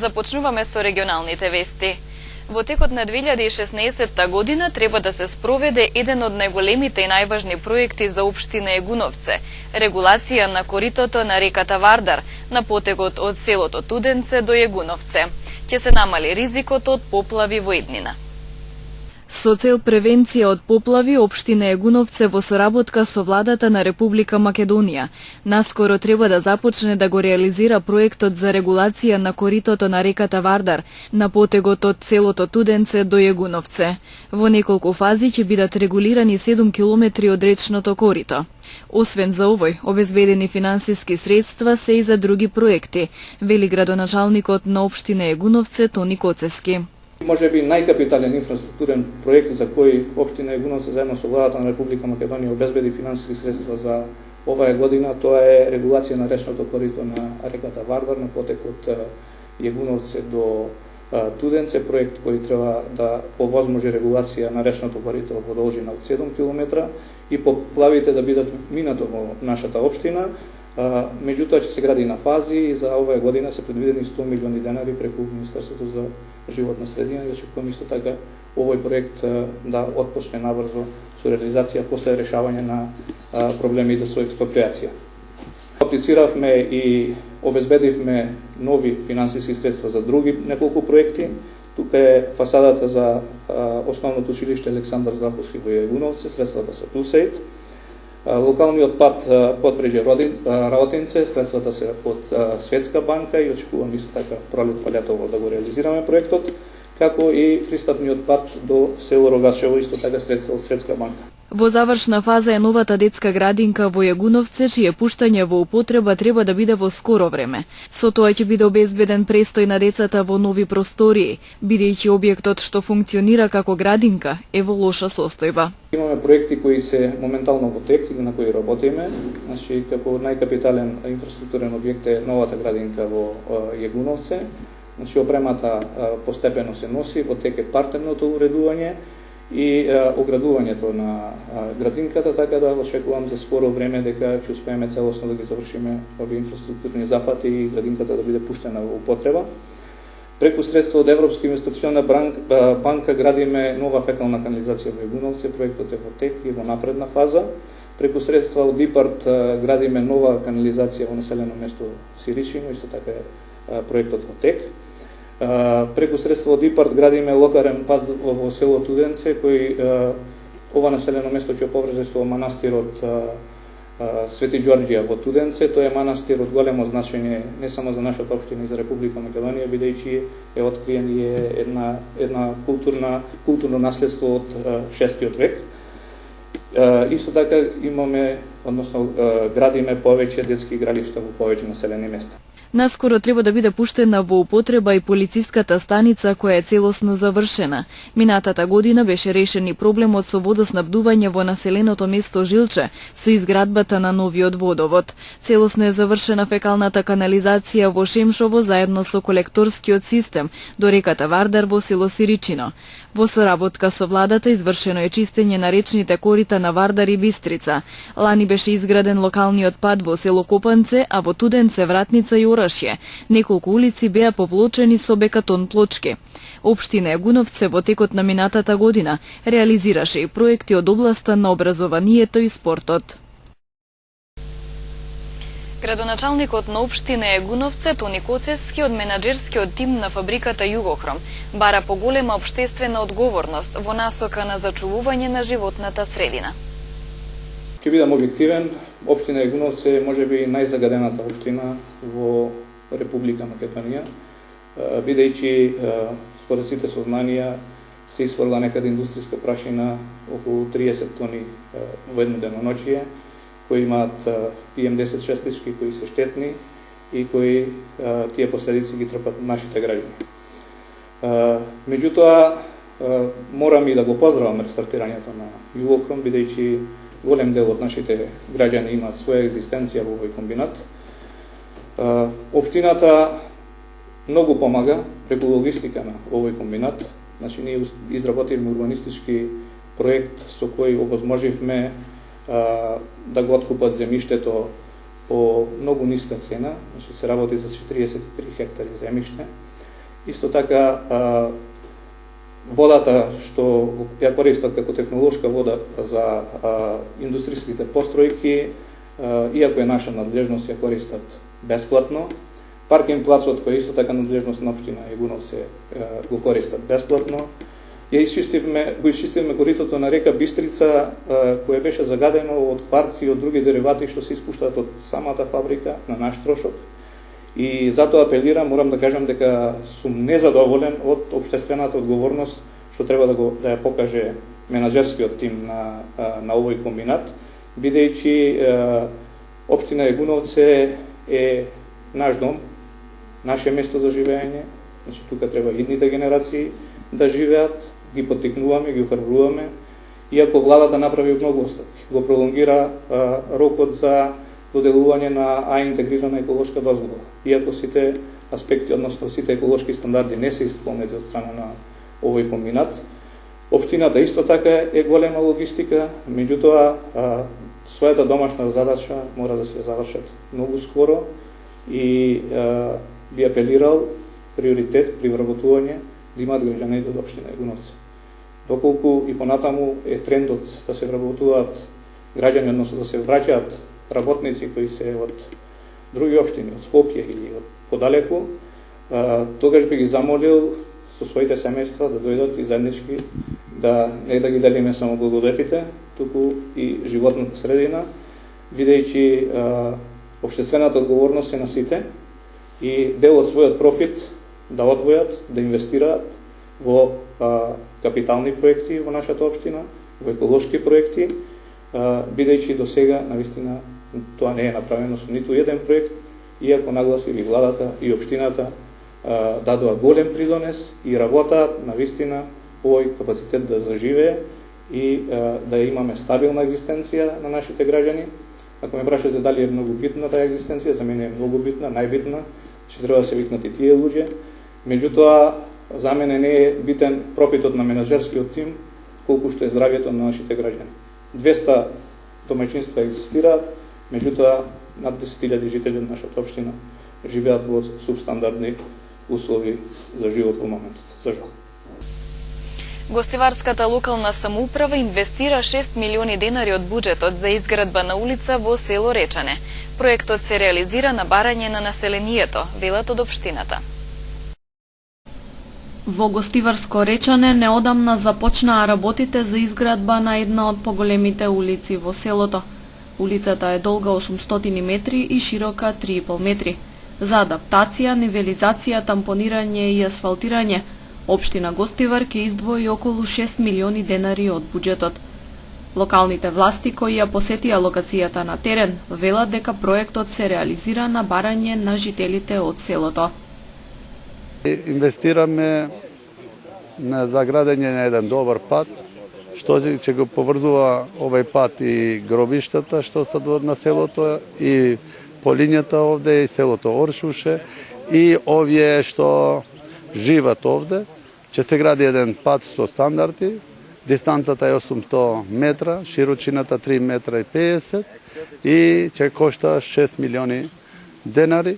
Започнуваме со регионалните вести. Во текот на 2016 година треба да се спроведе еден од најголемите и најважни проекти за општина Егуновце – регулација на коритото на реката Вардар на потегот од селото Туденце до Егуновце. Ќе се намали ризикот од поплави во иднина. Со цел превенција од поплави, општина Егуновце во соработка со владата на Република Македонија наскоро треба да започне да го реализира проектот за регулација на коритото на реката Вардар на потегот од селото Туденце до Егуновце. Во неколку фази ќе бидат регулирани 7 километри од речното корито. Освен за овој, обезбедени финансиски средства се и за други проекти, вели градоначалникот на општина Егуновце Тони Коцески. Може би најкапитален инфраструктурен проект за кој општина Егуновце заедно со владата на Република Македонија обезбеди финансиски средства за оваа година, тоа е регулација на речното корито на реката Вардар на потекот Егуновце до Туденце, проект кој треба да овозможи регулација на речното корито во должина од 7 км и поплавите да бидат минато во нашата општина. Меѓутоа ќе се гради на фази и за оваа година се предвидени 100 милиони денари преку Министерството за животна средина и очекувам исто така овој проект да отпочне набрзо со реализација после решавање на проблемите со експроприација. Аплициравме и обезбедивме нови финансиски средства за други неколку проекти. Тука е фасадата за основното училиште Александар Заховски во Егуновце, средствата се +8. Локалниот пат Подбреже Работинце, средствата се од Светска банка и очекувам исто така пролет летово да го реализираме проектот, како и пристапниот пат до село Рогашево, исто така средства од Светска банка. Во завршна фаза е новата детска градинка во Егуновце, чие пуштање во употреба треба да биде во скоро време. Со тоа ќе биде обезбеден престој на децата во нови простории, бидејќи објектот што функционира како градинка е во лоша состојба. Имаме проекти кои се моментално во тек и на кои работиме. Значи, како најкапитален инфраструктурен објект е новата градинка во Егуновце. Значи, опремата постепено се носи, во тек е партерното уредување и оградувањето на градинката, така да очекувам за скоро време дека ќе успееме целосно да ги завршиме овие инфраструктурни зафати и градинката да биде пуштена во употреба. Преку средства од Европска инвестициона банка градиме нова фекална канализација во Егуновце, проектот е во тек и во напредна фаза. Преку средства од ИПАРТ градиме нова канализација во населено место Сиричино, исто така е проектот во тек. Преку средства од ИПАРТ градиме локарен пат во село Туденце, кој ова населено место ќе поврзе со манастирот Свети Ѓорѓија во Туденце. Тој е манастир од големо значење не само за нашата општина и за Република Македонија, бидејќи е откриен и е една културно наследство од 6 век. Исто така имаме, односно градиме повеќе детски игралишта во повеќе населени места. Наскоро треба да биде пуштена во употреба и полициската станица која е целосно завршена. Минатата година беше решен и проблемот со водоснабдување во населеното место Жилче со изградбата на новиот водовод. Целосно е завршена фекалната канализација во Шемшово заедно со колекторскиот систем до реката Вардар во село Сиричино. Во соработка со владата извршено е чистење на речните корита на Вардар и Бистрица. Лани беше изграден локалниот пат во село Копанце, а во Туденце, Вратница и Орашје. Неколку улици беа поплочени со бекатон плочки. Општина Егуновце во текот на минатата година реализираше и проекти од областа на образованието и спортот. Градоначалникот на општина Егуновце Тони Коцески од менаџерскиот тим на фабриката Југохром бара поголема општествена одговорност во насока на зачувување на животната средина. Ќе бидам објективен, општина Егуновце е можеби најзагадената општина во Република Македонија, бидејќи според сите сознанија се изфрла некаде индустријска прашина околу 30 тони во едно деноноќие, кои имаат PM10 частички кои се штетни и кои тие последици ги трпат нашите граѓани. Меѓутоа, морам и да го поздравам рестартирањето на Југохром, бидејќи голем дел од нашите граѓани имаат своја екзистенција во овој комбинат. Општината многу помага преку логистика на овој комбинат. Значи, ние изработивме урбанистички проект со кој овозможивме да го откупат земјиштето по многу ниска цена, значи се работи за 43 хектари земјиште. Исто така водата што ја користат како технолошка вода за индустријските постројки, иако е наша надлежност, ја користат бесплатно. Паркинг плацот, кој е исто така надлежност на општина Егуновци, го користат бесплатно. Го изчистивме коритото на река Бистрица, кое беше загадено од кварци и од други деривати што се испуштаат од самата фабрика на наш трошок. И затоа апелирам, морам да кажам дека сум незадоволен од општествената одговорност што треба да ја покаже менаџерскиот тим на овој комбинат, бидејќи општина Егуновци е наш дом, наше место за живење, значи тука треба идните генерации да живеат, ги поттикнуваме, ги охрабруваме, иако владата направи многу отстапки, го пролонгира рокот за доделување на интегрирана еколошка дозвола, иако сите аспекти, односно сите еколошки стандарди не се исполнети од страна на овој комбинат. Општината исто така е голема логистика, меѓутоа својата домашна задача мора да се завршат многу скоро и би апелирал приоритет при вработување да имаат граѓаните од општина Егуновци. Доколку и понатаму е трендот да се вработуваат граѓани, односно да се враќаат работници кои се од други општини, од Скопје или од подалеку, тогаш би ги замолил со своите семејства да дојдат и заеднички не да ги делиме само благодетите, туку и животната средина, бидејќи општествената одговорност е на сите и дел од својот профит да одвојат, да инвестираат во капитални проекти во нашата општина, во еколошки проекти, бидејќи до сега навистина тоа не е направено со ниту еден проект, иако нагласили владата и општината дадоа голем придонес и работаат навистина овој капацитет да заживее и да имаме стабилна екзистенција на нашите граѓани. Ако ме прашате дали е многу битна таа екзистенција, за мене е многу битна, најбитна, че треба да се викнат и тие луѓе. Меѓутоа, за мене не е битен профитот на менаџерскиот тим, колку што е здравјето на нашите граѓани. 200 домаќинства екзистираат, меѓутоа над 10.000 жители од нашата општина живеат во субстандардни услови за живот во моментот, за жал. Гостиварската локална самоуправа инвестира 6 милиони денари од буџетот за изградба на улица во село Речане. Проектот се реализира на барање на населението, велат од општината. Во Гостиварско Речане неодамна започнаа работите за изградба на една од поголемите улици во селото. Улицата е долга 800 метри и широка 3,5 метри. За адаптација, нивелизација, тампонирање и асфалтирање, општина Гостивар ќе издвои околу 6 милиони денари од буџетот. Локалните власти кои ја посетија локацијата на терен велат дека проектот се реализира на барање на жителите од селото. Инвестираме на заградење на еден добар пат, што ќе го поврзува овој пат и гробиштата што се на селото и по линијата овде и селото Оршуше и овие што живат овде. Ќе се гради еден пат со стандарди, дистанцата е 800 метра, широчината 3 метра и 50 и ќе кошта 6 милиони денари.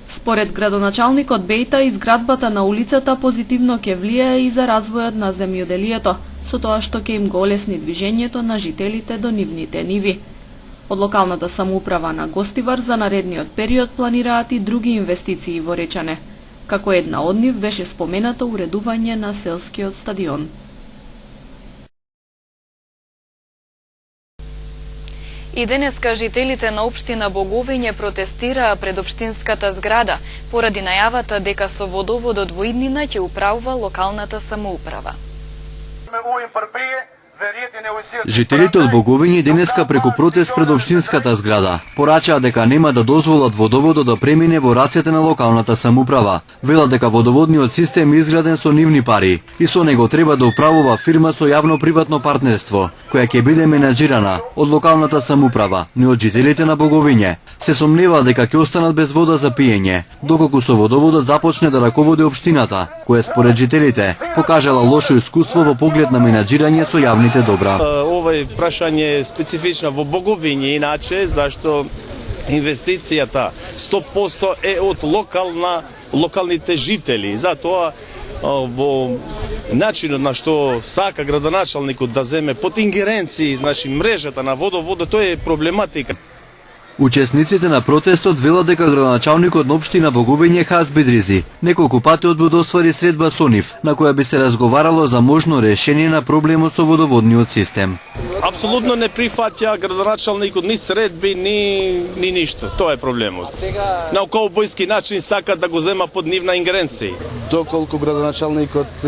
Според градоначалникот Бејта, изградбата на улицата позитивно ќе влијае и за развојот на земјоделието, со тоа што ќе им го олесни движењето на жителите до нивните ниви. Од локалната самоуправа на Гостивар за наредниот период планираат и други инвестиции во Речане. Како една од нив беше споменато уредување на селскиот стадион. И денеска жителите на општина Боговиње протестираа пред општинската зграда поради најавата дека со водоводот во иднина ќе управува локалната самоуправа. Жителите од Боговиње денеска преку протест пред општинската зграда порачаа дека нема да дозволат водоводот да премине во рацете на локалната самоуправа. Велат дека водоводниот систем е изграден со нивни пари и со него треба да управува фирма со јавно-приватно партнерство, која ќе биде менаџирана од локалната самоуправа, не од жителите на Боговиње. Се сомневаат дека ќе останат без вода за пиење, доколку со водоводот започне да раководи општината, која според жителите покажала лошо искуство во поглед на менаџирање со јавните добра. Овој прашање е специфично во Боговиње, иначе, зашто инвестицијата 100% е од локалните жители. Затоа во начинот на што сака градоначалникот да земе под ингеренции, значи мрежата на водоводот, тоа е проблематика. Учесниците на протестот велат дека градоначалникот на општина Боговење Хас Бедризи неколку пати одбил да оствари средба со нив, на која би се разговарало за можно решение на проблемот со водоводниот систем. Апсолутно не прифаќа градоначалникот ни средби, ни ништо. Тоа е проблемот. На каубојски начин сака да го зема под нивна ингеренција. Доколку градоначалникот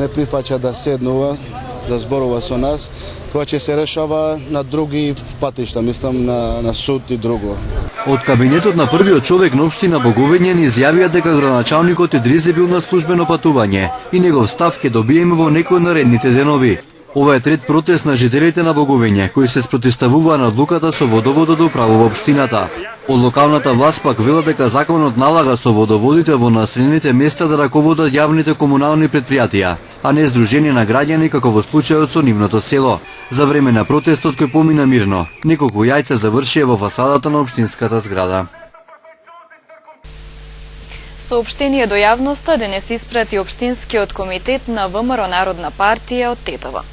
не прифаќа да седнува, да зборува со нас, тоа ќе се решава на други патишта, мислам на суд и друго. Од кабинетот на првиот човек на општина Боговење ни изјавија дека градоначалникот Идризи бил на службено патување и негов став ќе добиеме во некој од наредните денови. Ова е трет протест на жителите на Боговење, кои се спротивставуваа на одлуката со водоводот да управува општината. Од локалната власт пак велат дека законот налага со водоводите во населените места да раководат јавните комунални претпријатија, а не здружение на граѓани како во случајот со нивното село. За време на протестот кој помина мирно, неколку јајца завршија во фасадата на општинската зграда. Соопштение до јавноста денес испрати Општинскиот комитет на ВМРО Народна партија од Тетово.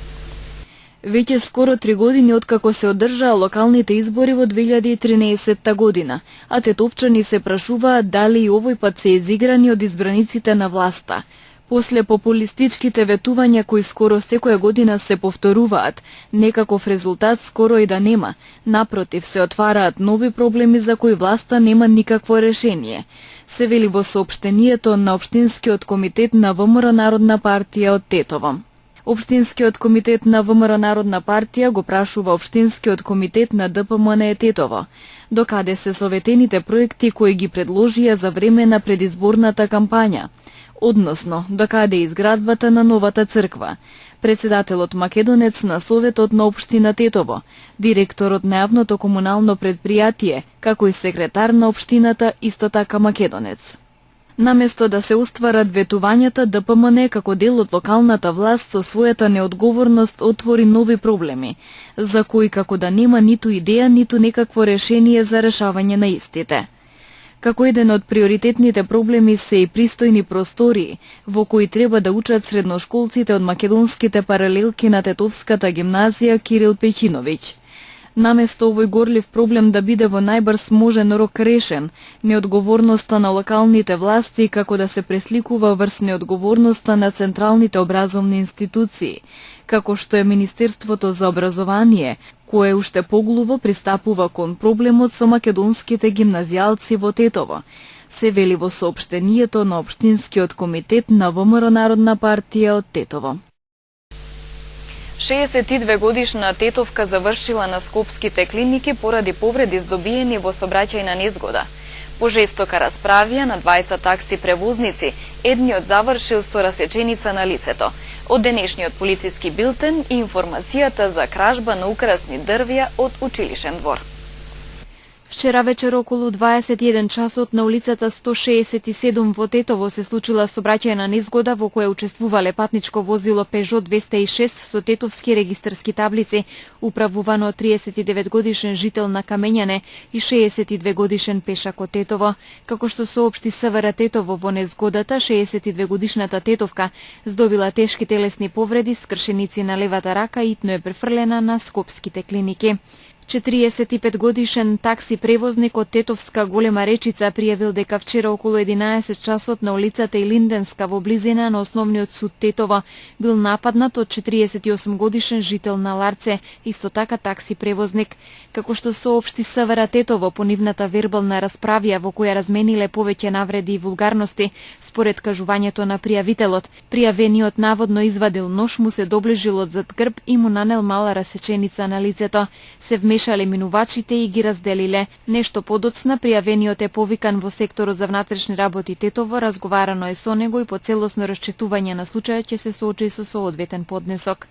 Веќе скоро 3 години откако се одржаа локалните избори во 2013 година, а тетовчани се прашуваат дали и овој пат се изиграни од избраниците на власта. После популистичките ветувања кои скоро секоја година се повторуваат, некаков резултат скоро и да нема. Напротив, се отвараат нови проблеми за кои власта нема никакво решение. Се вели во соопштението на Општинскиот комитет на ВМРО Народна партија од Тетово. Општинскиот комитет на ВМРО Народна партија го прашува Општинскиот комитет на ДПМН Тетово, докаде се советените проекти кои ги предложија за време на предизборната кампања, односно докаде изградбата на новата црква. Председателот Македонец на Советот на Општина Тетово, директорот на јавното комунално предпријатие, како и секретар на општината, исто така Македонец. Наместо да се остварат ветувањата, ДПМН како дел од локалната власт со својата неодговорност отвори нови проблеми, за кои како да нема ниту идеја, ниту некакво решение за решавање на истите. Како еден од приоритетните проблеми се и пристојни простории, во кои треба да учат средношколците од македонските паралелки на Тетовската гимназија Кирил Пеќиновиќ. Наместо овој горлив проблем да биде во најбрз можен рок решен, неодговорноста на локалните власти како да се пресликува врз неодговорноста на централните образовни институции, како што е Министерството за образование, кое уште поглуво пристапува кон проблемот со македонските гимназијалци во Тетово, се вели во соопштението на Општинскиот комитет на ВМРО Народна партија од Тетово. 62 годишна тетовка завршила на скопските клиники поради повреди здобиени во сообраќајна незгода. По жестока расправија на двајца такси превозници, едниот завршил со расеченица на лицето. Од денешниот полициски билтен и информацијата за кражба на украсни дрвја од училишен двор. Вчера вечер околу 21 часот на улицата 167 во Тетово се случила сообраќајна незгода во која учествувале патничко возило Peugeot 206 со тетовски регистарски таблици, управувано од 39 годишен жител на Камењане и 62 годишен пешак од Тетово. Како што соопшти СВР Тетово, во незгодата 62 годишната тетовка здобила тешки телесни повреди, скршеници на левата рака и итно е префрлена на скопските клиники. 45 годишен такси превозник од Тетовска Голема Речица пријавил дека вчера околу 11 часот на улицата Илинденска во близина на основниот суд Тетово бил нападнат од 48 годишен жител на Ларце, исто така такси превозник. Како што соопшти СВР Тетово по нивната вербална расправија во која размениле повеќе навреди и вулгарности, според кажувањето на пријавителот, пријавениот наводно извадил нож, му се доближил од зад грб и му нанел мала расеченица на лицето. Се вмешале минувачите и ги разделиле. Нешто подоцна пријавениот е повикан во секторот за внатрешни работи Тетово, разговарано е со него и по целосно расчетување на случајот ќе се соочи со соодветен поднесок.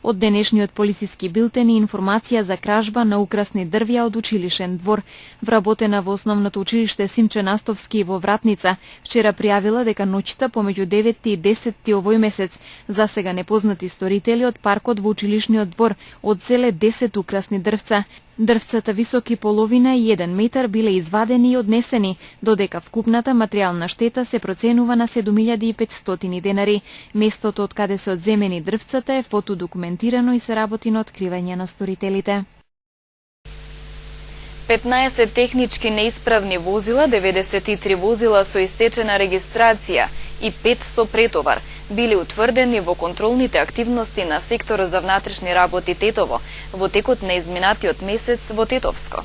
Од денешниот полициски билтен и информација за кражба на украсни дрвја од училишен двор, вработена во основното училиште Симче Настовски во Вратница, вчера пријавила дека ноќта помеѓу 9 и 10 овој месец засега непознати сторители од паркот во училишниот двор одзеле 10 украсни дрвца. Дрвцата високи половина и 1 метар биле извадени и однесени, додека вкупната материјална штета се проценува на 7500 денари. Местото од каде се одземени дрвцата е фотодокументирано и се работи на откривање на сторителите. 15 технички неисправни возила, 93 возила со истечена регистрација и 5 со претовар били утврдени во контролните активности на секторот за внатрешни работи Тетово во текот на изминатиот месец во Тетовско.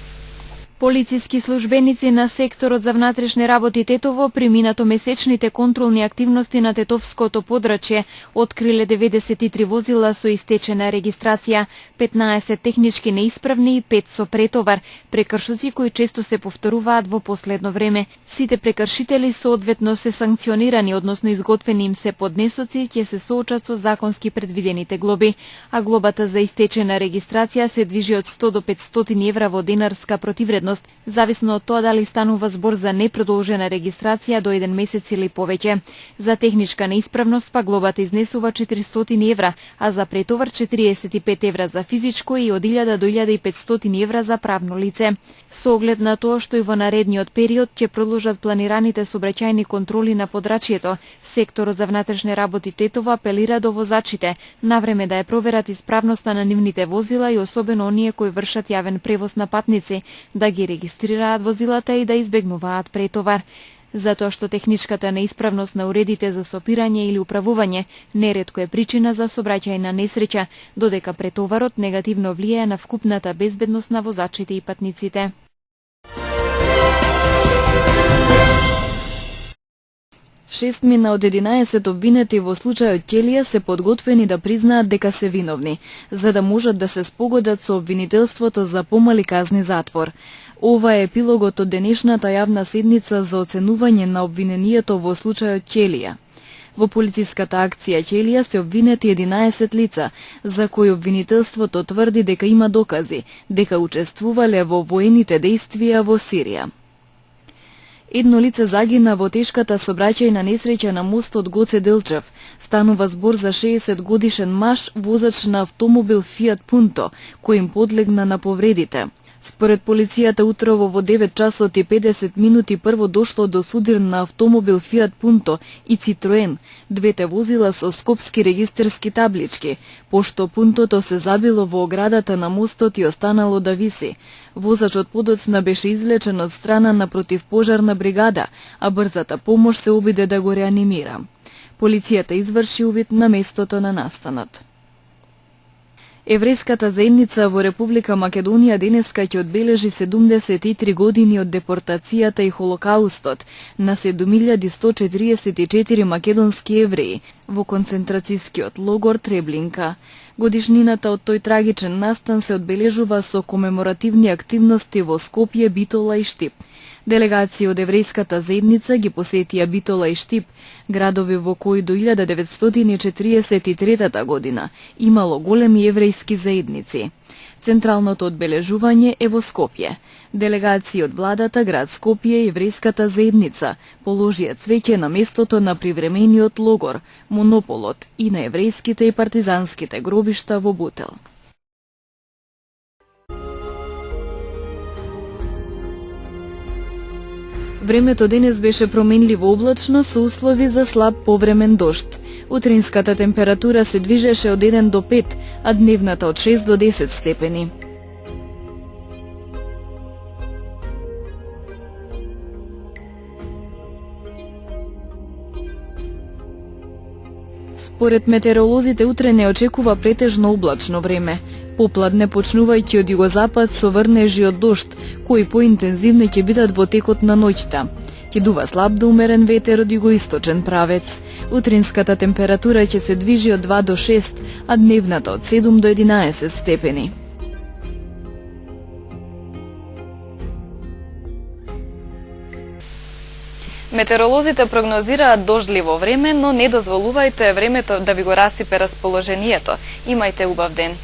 Полициски службеници на секторот за внатрешни работи Тетово преминато месечните контролни активности на Тетовското подрачје откриле 93 возила со истечена регистрација, 15 технички неисправни и 5 со претовар, прекршоци кои често се повторуваат во последно време. Сите прекршители соодветно се санкционирани, односно изготвени им се поднесоци, ќе се соочат со законски предвидените глоби, а глобата за истечена регистрација се движи од 100 до 500 евра во денарска противредност, зависно од тоа дали станува збор за непродолжена регистрација до 1 месец или повеќе. За техничка неисправност па глобата изнесува 400 евра, а за претовар 45 евра за физичко и од 1000 до 1500 евра за правно лице. Со оглед на тоа што и во наредниот период ќе продолжат планираните сообраќајни контроли на подрачјето, секторот за внатрешни работи Тетово апелира до возачите навреме да ја проверат исправноста на нивните возила и особено оние кои вршат јавен превоз на патници, да ги регистрираат возилата и да избегнуваат претовар. Затоа што техничката неисправност на уредите за сопирање или управување неретко е причина за сообраќајна несреќа, додека претоварот негативно влијае на вкупната безбедност на возачите и патниците. Шестмина од 11 обвинети во случајот Ќелија се подготвени да признаат дека се виновни, за да можат да се спогодат со обвинителството за помали казни затвор. Ова е епилогот од денешната јавна седница за оценување на обвинението во случајот Ќелија. Во полициската акција Ќелија се обвинети 11 лица, за кои обвинителството тврди дека има докази, дека учествувале во воените дејствија во Сирија. Едно лице загина во тешката сообраќајна несреќа на мостот Гоце Делчев. Станува збор за 60 годишен маж, возач на автомобил Fiat Punto, кој им подлегна на повредите. Според полицијата утрово во 9 часот и 50 минути прво дошло до судир на автомобил Fiat Punto и Citroen, двете возила со скопски регистерски таблички, пошто пунтото се забило во оградата на мостот и останало да виси. Возачот подоцна беше извлечен од страна на противпожарна бригада, а брзата помош се обиде да го реанимира. Полицијата изврши увид на местото на настанот. Еврејската заедница во Република Македонија денеска ќе одбележи 73 години од депортацијата и Холокаустот на 7144 македонски евреи во концентрацијскиот логор Треблинка. Годишнината од тој трагичен настан се одбележува со комеморативни активности во Скопје, Битола и Штип. Делегации од еврејската заедница ги посетија Битола и Штип, градови во кои до 1943 година имало големи еврејски заедници. Централното одбележување е во Скопје. Делегации од владата, град Скопје и еврејската заедница положија цвеќе на местото на привремениот логор, монополот и на еврејските и партизанските гробишта во Бутел. Времето денес беше променливо облачно со услови за слаб повремен дожд. Утринската температура се движеше од 1 до 5, а дневната од 6 до 10 степени. Според метеоролозите утре не очекува претежно облачно време. Попладне почнувајќи од југозапад со врнежи од дожд, кои поинтензивни ќе бидат во текот на ноќта. Ќе дува слаб до умерен ветер од југоисточен правец. Утринската температура ќе се движи од 2 до 6, а дневната од 7 до 11 степени. Метеоролозите прогнозираат дождливо време, но не дозволувајте времето да ви го расипе расположението. Имајте убав ден.